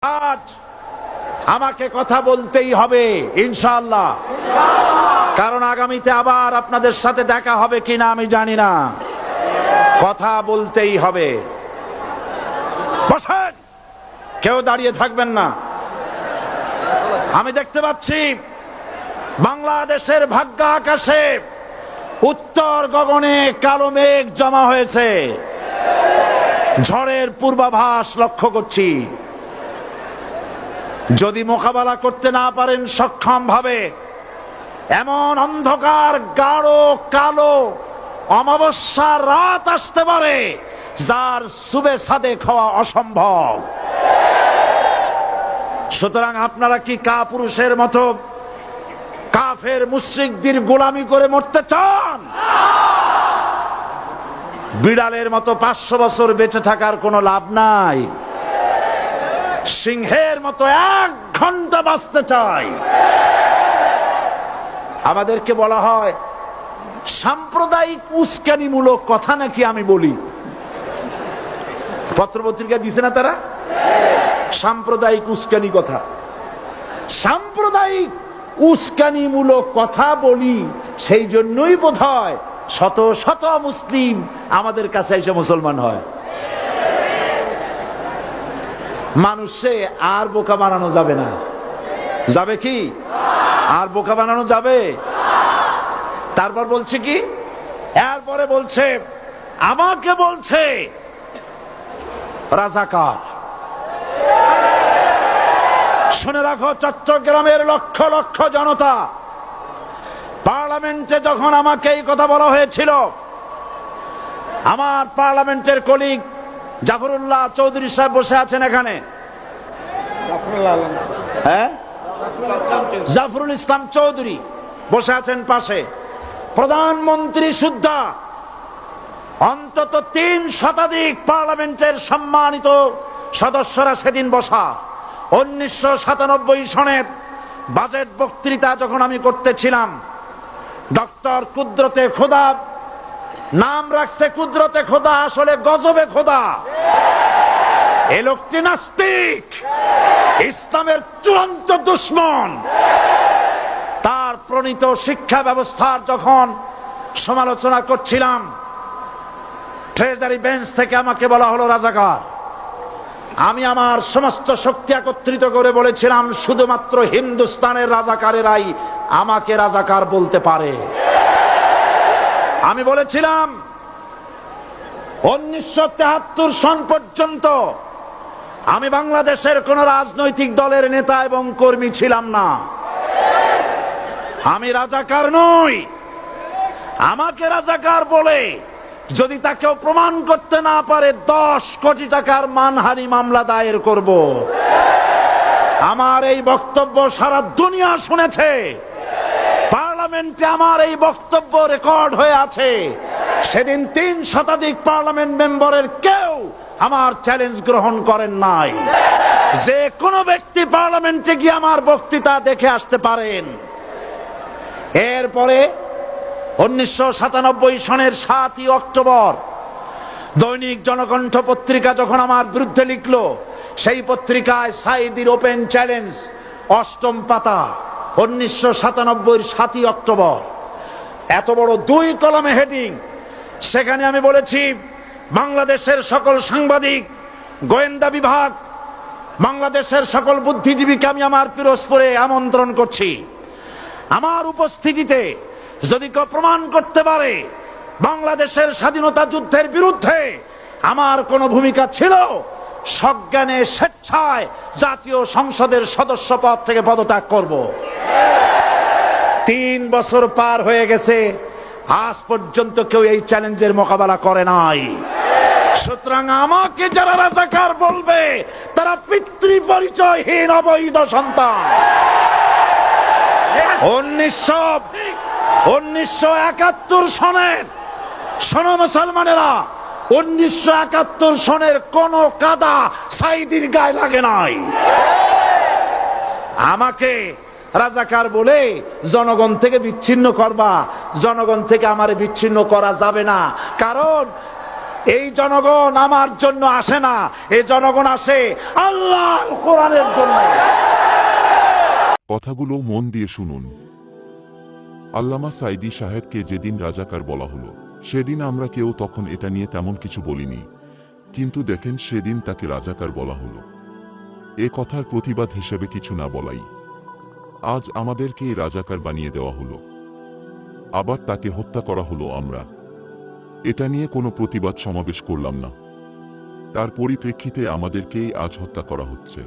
আজ আমাকে কথা বলতেই হবে ইনশাআল্লাহ, কারণ আগামীতে আবার আপনাদের সাথে দেখা হবে কিনা আমি জানি না। কথা বলতেই হবে। বসেন, কেউ দাঁড়িয়ে থাকবেন না। আমি দেখতে পাচ্ছি বাংলাদেশের ভাগ্য আকাশে উত্তর গগনে কালো মেঘ জমা হয়েছে, ঝড়ের পূর্বাভাস লক্ষ্য করছি। যদি মোকাবেলা করতে না পারেন সক্ষম ভাবে, এমন অন্ধকার গাঢ় কালো অমাবস্যার রাত আসতে পারে যার সুবে সাদেক হওয়া অসম্ভব। সুতরাং আপনারা কি কাপুরুষের মতো কাফের মুশরিকদের গোলামি করে মরতে চান? বিড়ালের মতো 500 বছর বেঁচে থাকার কোনো লাভ নাই। সিংহের মতো 1 ঘন্টা বাঁচতে চাই। আমাদেরকে বলা হয় সাম্প্রদায়িক উস্কানিমূলক কথা নাকি আমি বলি। পত্রপত্রিকা দিছে না তারা? সাম্প্রদায়িক উস্কানি কথা, সাম্প্রদায়িক উস্কানিমূলক কথা বলি। সেই জন্যই বোধহয় শত শত মুসলিম আমাদের কাছে এসে মুসলমান হয়। মানুষে আর বোকা বানানো যাবে না। যাবে কি? আর বোকা বানানো যাবে? তারপর বলছে কি? এরপরে বলছে আমাকে বলছে রাজাকার। শুনে রাখো চট্টগ্রামের লক্ষ লক্ষ জনতা, পার্লামেন্টে যখন আমাকে এই কথা বলা হয়েছিল, আমার পার্লামেন্টের কলিগ জাফরুল্লাহ চৌধুরী সাহেব বসে আছেন এখানে, হ্যাঁ, জাফরুল ইসলাম চৌধুরী বসে আছেন পাশে, প্রধানমন্ত্রী সুদ্ধা, অন্তত 3 শতাধিক পার্লামেন্টের সম্মানিত সদস্যরা সেদিন বসা। 1997 সনের বাজেট বক্তৃতা যখন আমি করতেছিলাম, ডক্টর কুদরতে খোদা, নাম রাখছে কুদরতে খোদা, আসলে গজবে খোদা। এ লোকটি নাস্তিক, ইসলামের চূড়ান্ত দুশমন। তার প্রণীত শিক্ষা ব্যবস্থার যখন সমালোচনা করছিলাম, ট্রেজারি বেঞ্চ থেকে আমাকে বলা হলো রাজাকার। আমি আমার সমস্ত শক্তি একত্রিত করে বলেছিলাম শুধুমাত্র হিন্দুস্তানের রাজাকারেরাই আমাকে রাজাকার বলতে পারে। আমি বলেছিলাম 1973 সন পর্যন্ত আমি বাংলাদেশের কোন রাজনৈতিক দলের নেতা এবং কর্মী ছিলাম না। আমি রাজাকার নই। আমাকে রাজাকার বলে যদি তাকেও প্রমাণ করতে না পারে 10 কোটি টাকার মানহানি মামলা দায়ের করব। আমার এই বক্তব্য সারা দুনিয়া শুনেছে। পার্লামেন্টে আমার এই বক্তব্য রেকর্ড হয়ে আছে। সেদিন 3 শতাধিক পার্লামেন্ট মেম্বারের কেউ আমার চ্যালেঞ্জ গ্রহণ করেন নাই। যে কোনো ব্যক্তি পার্লামেন্টে গিয়ে আমার বক্তৃতা দেখে আসতে পারেন। এরপরে 1997 সনের 7 অক্টোবর দৈনিক জনকণ্ঠ পত্রিকা যখন আমার বিরুদ্ধে লিখলো, সেই পত্রিকায় সাইদির ওপেন চ্যালেঞ্জ 8ম পাতা, 1997 7 অক্টোবর, এত বড় 2 কলমে হেডিং। সেখানে আমি বলেছি বাংলাদেশের সকল সাংবাদিক, গোয়েন্দা বিভাগ, বাংলাদেশের সকল বুদ্ধিজীবীকে আমি আমার পিরোজপুরে আমন্ত্রণ করছি। আমার উপস্থিতিতে যদি কেউ প্রমাণ করতে পারে বাংলাদেশের স্বাধীনতা যুদ্ধের বিরুদ্ধে আমার কোনো ভূমিকা ছিল, সজ্ঞানে স্বেচ্ছায় জাতীয় সংসদের সদস্য পদ থেকে পদত্যাগ করব। 3 বছর পার হয়ে গেছে, আজ পর্যন্ত কেউ এই চ্যালেঞ্জের মোকাবেলা করে নাই। সুতরাং আমাকে যারা রাজাকার বলবে তারা পিতৃ পরিচয়হীন অবৈধ সন্তান। 1971 সনের, শোনো মুসলমানেরা, 1971 সনের কোন কাদা সাইদির গায়ে লাগে নাই। আমাকে রাজাকার বলে জনগণ থেকে বিচ্ছিন্ন করবা, জনগণ থেকে আমারে বিচ্ছিন্ন করা যাবে না। কারণ এই জনগণ আমার জন্য আসে না, এই জনগণ আসে আল্লাহর কোরআনের জন্য। কথাগুলো মন দিয়ে শুনুন। আল্লামা সাঈদী সাহেবকে যেদিন রাজাকার বলা হলো, সেদিন আমরা কেউ তখন এটা নিয়ে তেমন কিছু বলিনি, কিন্তু দেখেন সেদিন তাকে রাজাকার বলা হলো। এ কথার প্রতিবাদ হিসেবে কিছু না বলাই আজ আমাদেরকে রাজাকার বানিয়ে দেওয়া হলো, আবার তাকে হত্যা করা হলো। আমরা এটা নিয়ে কোনো প্রতিবাদ সমাবেশ করলাম না, তার পরিপ্রেক্ষিতে আমাদেরকেই আজ হত্যা করা হচ্ছে।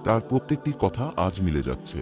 তার প্রত্যেকটি কথা আজ মিলে যাচ্ছে।